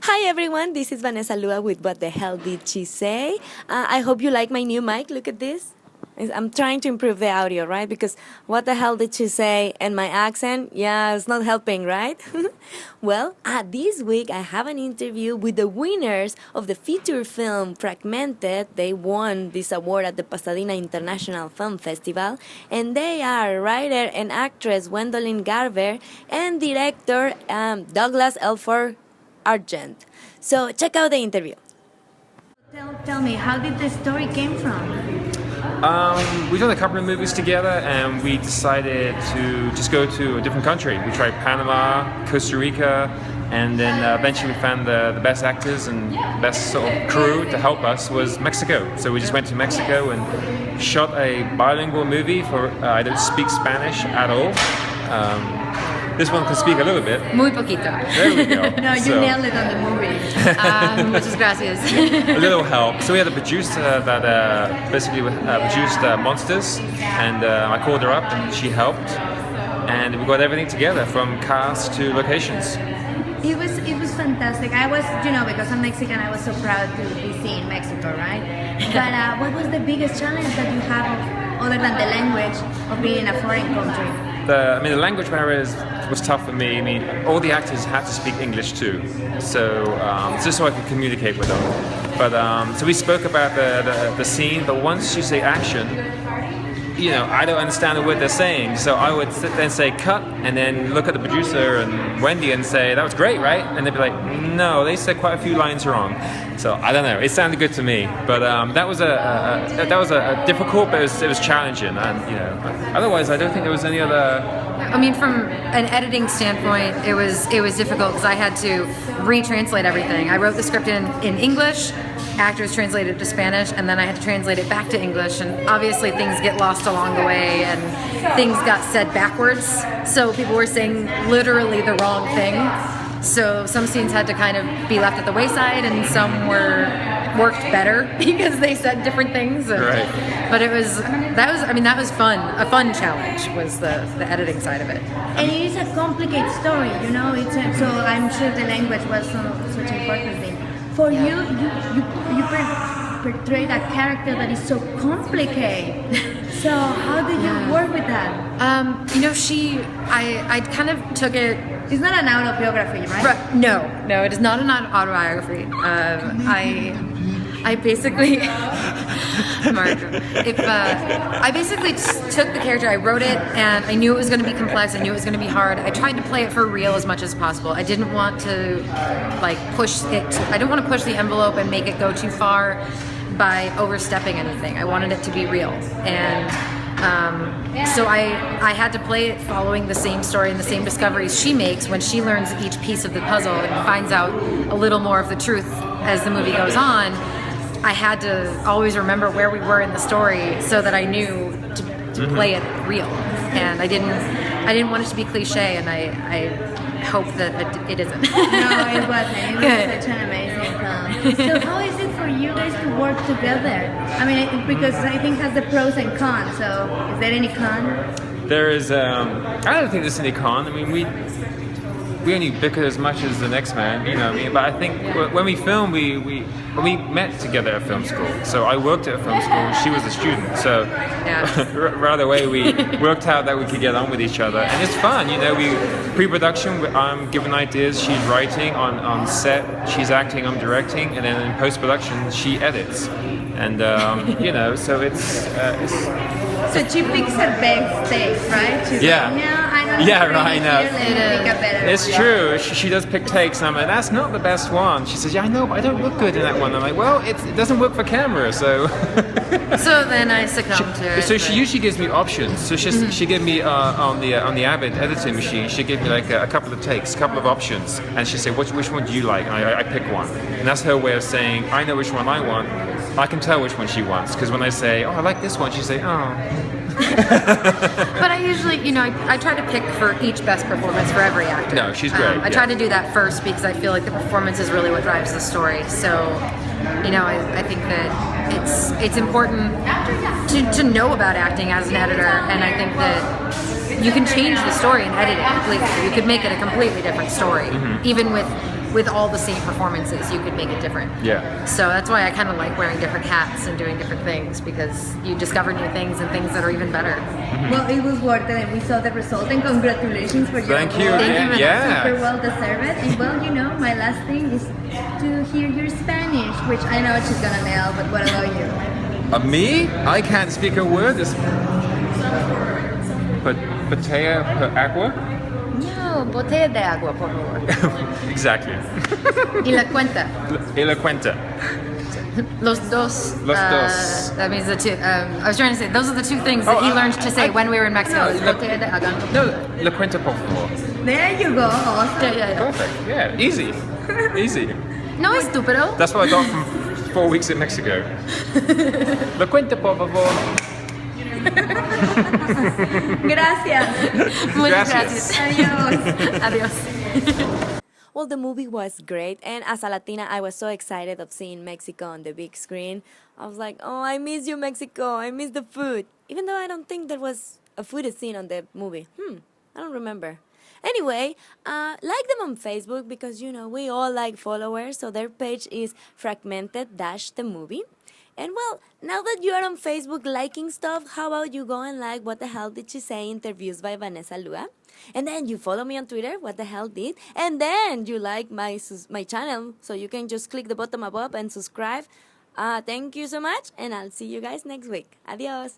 Hi everyone, this is Vanessa Lua with What the Hell Did She Say? I hope you like my new mic. Look at this. I'm trying to improve the audio, right? Because what the hell did she say? And my accent, yeah, it's not helping, right? Well, this week I have an interview with the winners of the feature film FRAGMENTED. They won this award at the Pasadena International Film Festival. And they are writer and actress Gwendolyn Garver and director Douglas Elford-Argent. So check out the interview. Tell me, how did the story came from? We've done a couple of movies together and we decided to just go to a different country. We tried Panama, Costa Rica, and then eventually we found the best actors and best sort of crew to help us was Mexico. So we just went to Mexico and shot a bilingual movie for I don't speak Spanish at all. This one can speak a little bit. Muy poquito. There we go. No, you nailed it on the movie. Muchas gracias. A little help. So we had a producer that basically produced Monsters, and I called her up and she helped, and we got everything together from cast to locations. It was fantastic. I was, because I'm Mexican, I was so proud to be seeing Mexico, right? But what was the biggest challenge that you have, other than the language, of being in a foreign country? The language barrier was tough for me. I mean, all the actors had to speak English too, so just so I could communicate with them. But so we spoke about the scene. But once you say action, I don't understand the word they're saying. So I would sit there and say cut, and then look at the producer and Wendy and say that was great, right? And they'd be like, no, they said quite a few lines wrong. So I don't know. It sounded good to me, but that was a difficult, but it was challenging. And otherwise, I don't think there was any other. I mean, from an editing standpoint, it was difficult because I had to retranslate everything. I wrote the script in English, actors translated it to Spanish, and then I had to translate it back to English. And obviously, things get lost along the way, and things got said backwards. So people were saying literally the wrong thing. So some scenes had to kind of be left at the wayside, and some worked better because they said different things. Right. But that was fun. A fun challenge was the editing side of it. And it is a complicated story, so I'm sure the language was such an important thing. For you portrayed a character that is so complicated. So how did you work with that? I kind of took it. It's not an autobiography, right? No, it is not an autobiography. I basically, I basically took the character, I wrote it, and I knew it was going to be complex, I knew it was going to be hard. I tried to play it for real as much as possible. I didn't want to push it, I didn't want to push the envelope and make it go too far by overstepping anything. I wanted it to be real. And so I had to play it following the same story and the same discoveries she makes when she learns each piece of the puzzle and finds out a little more of the truth as the movie goes on. I had to always remember where we were in the story so that I knew to play it real. And I didn't want it to be cliche, and I hope that it isn't. No, it wasn't. It was such an amazing film. So how is it for you guys to work together? I mean, because I think it has the pros and cons. So is there any con? There is. I don't think there's any con. I mean, we only bicker as much as the next man, But I think when we filmed, we met together at film school. So I worked at a film school, and she was a student. So right away we worked out that we could get on with each other, and it's fun. We pre-production, I'm giving ideas, she's writing on set, she's acting, I'm directing, and then in post-production she edits, and so it's. So she picks her best takes, right? She's yeah. Like, no, I don't right now. It's one. true. She does pick takes, and I'm like, that's not the best one. She says, yeah, I know, but I don't look good in that one. I'm like, well, it doesn't work for camera, so. So then I succumb to it. So she usually gives me options. So she gave me on the Avid editing machine. She gave me like a couple of takes, a couple of options, and she said, which one do you like? And I pick one, and that's her way of saying, I know which one I want. I can tell which one she wants, because when I say, oh, I like this one, she say, oh. But I usually, I try to pick for each best performance for every actor. No, she's great. I try to do that first because I feel like the performance is really what drives the story. So, I think that it's important to know about acting as an editor, and I think that you can change the story and edit it completely. You could make it a completely different story, even with with all the same performances, you could make it different. Yeah. So that's why I kind of like wearing different hats and doing different things, because you discover new things and things that are even better. Well, it was worth it, and we saw the result, and congratulations for your Thank you. award. Thank you. Yeah. Super well deserved. And well, you know, my last thing is to hear your Spanish, which I know she's gonna nail, but what about you? Me? I can't speak a word. It's Patea per agua? No, botella de agua, por favor. Exactly. Y la cuenta. Y la cuenta. Los dos. Los dos. That means the two. I was trying to say, those are the two things that he learned to say when we were in Mexico. is botella de agua. No, la cuenta por favor. There you go. Awesome. Yeah. Perfect. Yeah, easy. Easy. No, estúpido. That's what I got from 4 weeks in Mexico. La cuenta por favor. Gracias. Muchas Gracias. gracias. Adiós. Adiós. Well, the movie was great, and as a Latina, I was so excited of seeing Mexico on the big screen. I was like, oh, I miss you, Mexico. I miss the food. Even though I don't think there was a food scene on the movie. I don't remember. Anyway, like them on Facebook because, you know, we all like followers. So their page is FRAGMENTED-the movie. And well, now that you are on Facebook liking stuff, how about you go and like What the Hell Did She Say interviews by Vanessa Lua? And then you follow me on Twitter, What the Hell Did? And then you like my channel, so you can just click the button above and subscribe. Thank you so much, and I'll see you guys next week. Adios.